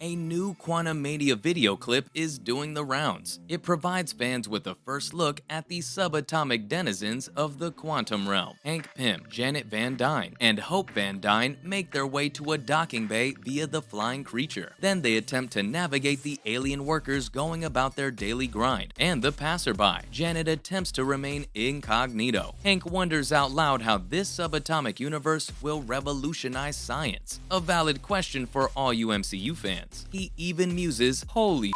a new Quantumania video clip is doing the rounds. It provides fans with a first look at the subatomic denizens of the quantum realm. Hank Pym, Janet Van Dyne, and Hope Van Dyne make their way to a docking bay via the flying creature. Then they attempt to navigate the alien workers going about their daily grind, and the passerby. Janet attempts to remain incognito. Hank wonders out loud how this subatomic universe will revolutionize science. A valid question for all you MCU fans. He even muses, "Holy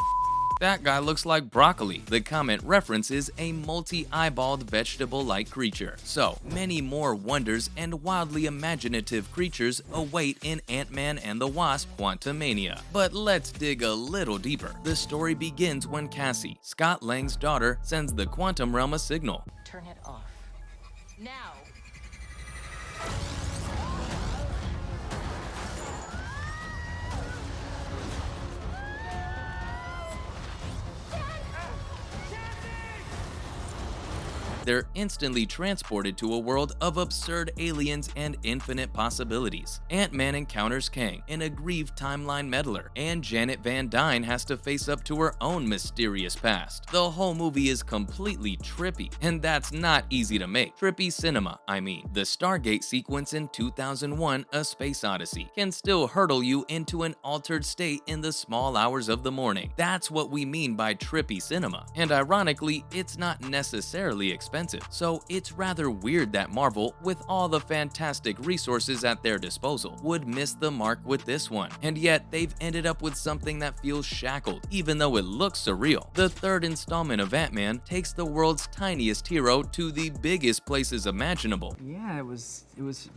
that guy looks like broccoli." The comment references a multi-eyeballed vegetable-like creature. So, many more wonders and wildly imaginative creatures await in Ant-Man and the Wasp: Quantumania. But let's dig a little deeper. The story begins when Cassie, Scott Lang's daughter, sends the quantum realm a signal. Turn it off. Now! They're instantly transported to a world of absurd aliens and infinite possibilities. Ant-Man encounters Kang, an aggrieved timeline meddler, and Janet Van Dyne has to face up to her own mysterious past. The whole movie is completely trippy, and that's not easy to make. Trippy cinema, I mean. The Stargate sequence in 2001: A Space Odyssey can still hurtle you into an altered state in the small hours of the morning. That's what we mean by trippy cinema. And ironically, it's not necessarily expensive. So it's rather weird that Marvel, with all the fantastic resources at their disposal, would miss the mark with this one. And yet, they've ended up with something that feels shackled, even though it looks surreal. The third installment of Ant-Man takes the world's tiniest hero to the biggest places imaginable. Yeah, it was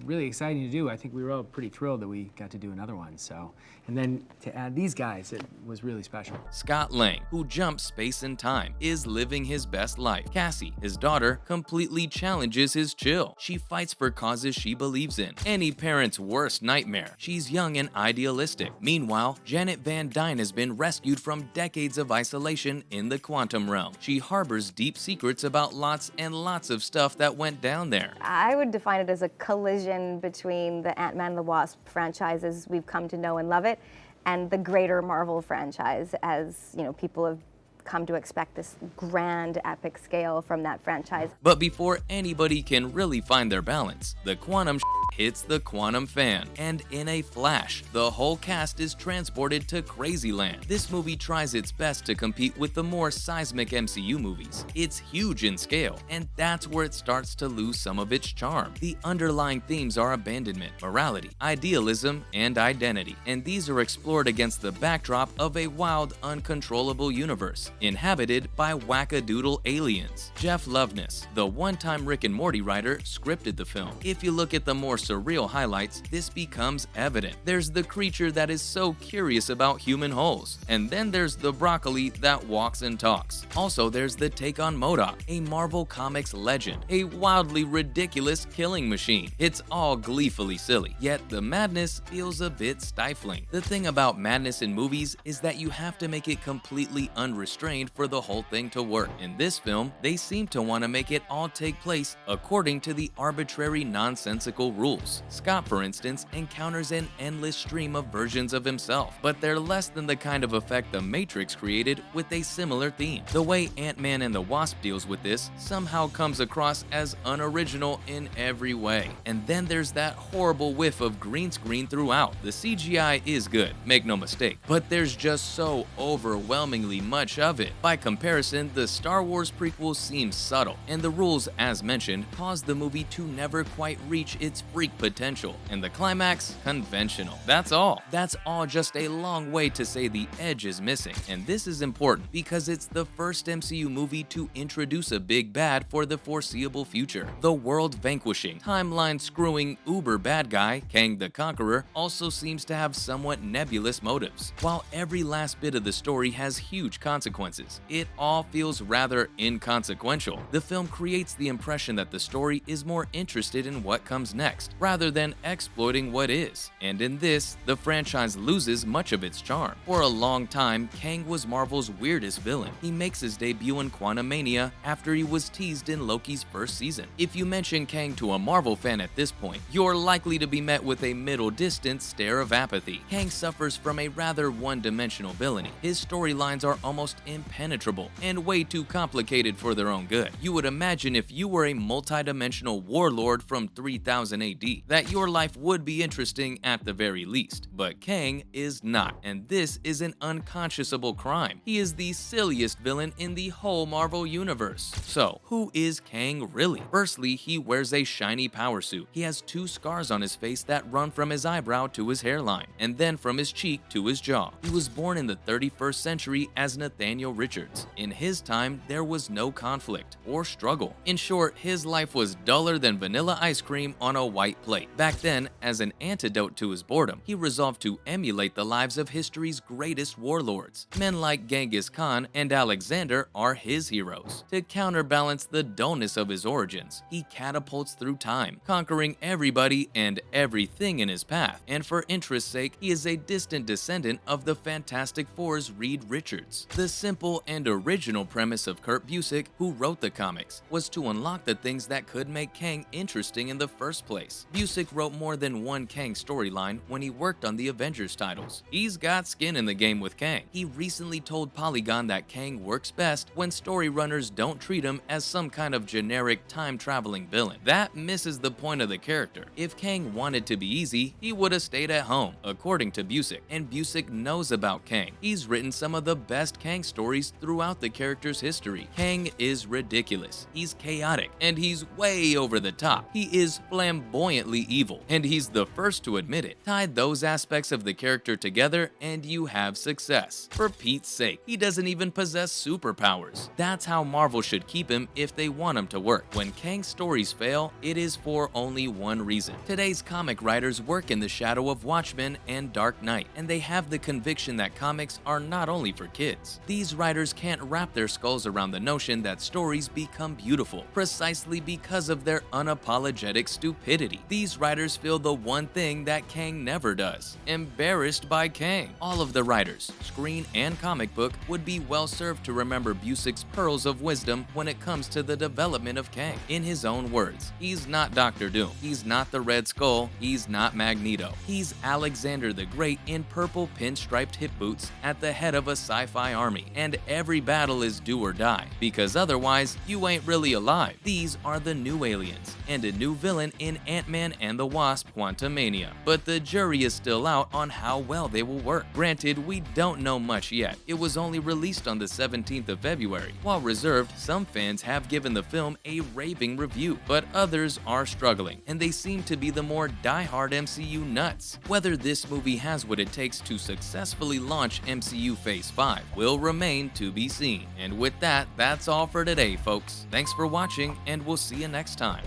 really exciting to do. I think we were all pretty thrilled that we got to do another one. So, and then to add these guys, it was really special. Scott Lang, who jumps space and time, is living his best life. Cassie, his daughter, completely challenges his chill. She fights for causes she believes in. Any parent's worst nightmare. She's young and idealistic. Meanwhile, Janet Van Dyne has been rescued from decades of isolation in the quantum realm. She harbors deep secrets about lots and lots of stuff that went down there. I would define it as a collision between the Ant-Man and the Wasp franchises we've come to know and love it, and the greater Marvel franchise, as you know, people have come to expect this grand epic scale from that franchise. But before anybody can really find their balance, the quantum hits the quantum fan, and in a flash, the whole cast is transported to crazy land. This movie tries its best to compete with the more seismic MCU movies. It's huge in scale, and that's where it starts to lose some of its charm. The underlying themes are abandonment, morality, idealism, and identity, and these are explored against the backdrop of a wild, uncontrollable universe inhabited by wackadoodle aliens. Jeff Loveness, the one-time Rick and Morty writer, scripted the film. If you look at the more surreal highlights, this becomes evident. There's the creature that is so curious about human holes, and then there's the broccoli that walks and talks. Also, there's the take on MODOK, a Marvel Comics legend, a wildly ridiculous killing machine. It's all gleefully silly, yet the madness feels a bit stifling. The thing about madness in movies is that you have to make it completely unrestrained for the whole thing to work. In this film, they seem to want to make it all take place according to the arbitrary, nonsensical rules. Scott, for instance, encounters an endless stream of versions of himself, but they're less than the kind of effect The Matrix created with a similar theme. The way Ant-Man and the Wasp deals with this somehow comes across as unoriginal in every way. And then there's that horrible whiff of green screen throughout. The CGI is good, make no mistake, but there's just so overwhelmingly much of it. By comparison, the Star Wars prequel seems subtle, and the rules, as mentioned, cause the movie to never quite reach its freak potential, and the climax, conventional. That's all. That's all just a long way to say the edge is missing, and this is important because it's the first MCU movie to introduce a big bad for the foreseeable future. The world-vanquishing, timeline-screwing uber bad guy, Kang the Conqueror, also seems to have somewhat nebulous motives. While every last bit of the story has huge consequences, it all feels rather inconsequential. The film creates the impression that the story is more interested in what comes next, past, rather than exploiting what is. And in this, the franchise loses much of its charm. For a long time, Kang was Marvel's weirdest villain. He makes his debut in Quantumania after he was teased in Loki's first season. If you mention Kang to a Marvel fan at this point, you're likely to be met with a middle-distance stare of apathy. Kang suffers from a rather one-dimensional villainy. His storylines are almost impenetrable and way too complicated for their own good. You would imagine if you were a multi-dimensional warlord from 3000 AD, that your life would be interesting at the very least. But Kang is not, and this is an unconscionable crime. He is the silliest villain in the whole Marvel universe. So, who is Kang really? Firstly, he wears a shiny power suit. He has 2 scars on his face that run from his eyebrow to his hairline, and then from his cheek to his jaw. He was born in the 31st century as Nathaniel Richards. In his time, there was no conflict or struggle. In short, his life was duller than vanilla ice cream on a white plate. Back then, as an antidote to his boredom, he resolved to emulate the lives of history's greatest warlords. Men like Genghis Khan and Alexander are his heroes. To counterbalance the dullness of his origins, he catapults through time, conquering everybody and everything in his path. And for interest's sake, he is a distant descendant of the Fantastic Four's Reed Richards. The simple and original premise of Kurt Busiek, who wrote the comics, was to unlock the things that could make Kang interesting in the first place. Busiek wrote more than one Kang storyline when he worked on the Avengers titles. He's got skin in the game with Kang. He recently told Polygon that Kang works best when story runners don't treat him as some kind of generic time-traveling villain. That misses the point of the character. If Kang wanted to be easy, he would have stayed at home, according to Busiek. And Busiek knows about Kang. He's written some of the best Kang stories throughout the character's history. Kang is ridiculous. He's chaotic, and he's way over the top. He is flamboyantly evil, and he's the first to admit it. Tie those aspects of the character together, and you have success. For Pete's sake, he doesn't even possess superpowers. That's how Marvel should keep him if they want him to work. When Kang's stories fail, it is for only one reason. Today's comic writers work in the shadow of Watchmen and Dark Knight, and they have the conviction that comics are not only for kids. These writers can't wrap their skulls around the notion that stories become beautiful precisely because of their unapologetic stupidity. These writers feel the one thing that Kang never does: embarrassed by Kang. All of the writers, screen and comic book, would be well served to remember Busiek's pearls of wisdom when it comes to the development of Kang. In his own words, he's not Dr. Doom, he's not the Red Skull, he's not Magneto. He's Alexander the Great in purple pinstriped hip boots at the head of a sci-fi army, and every battle is do or die, because otherwise you ain't really alive. These are the new aliens, and a new villain in Ant-Man and the Wasp: Quantumania. But the jury is still out on how well they will work. Granted, we don't know much yet. It was only released on the 17th of February. While reserved, some fans have given the film a raving review, but others are struggling, and they seem to be the more die-hard MCU nuts. Whether this movie has what it takes to successfully launch MCU Phase 5 will remain to be seen. And with that, that's all for today, folks. Thanks for watching, and we'll see you next time.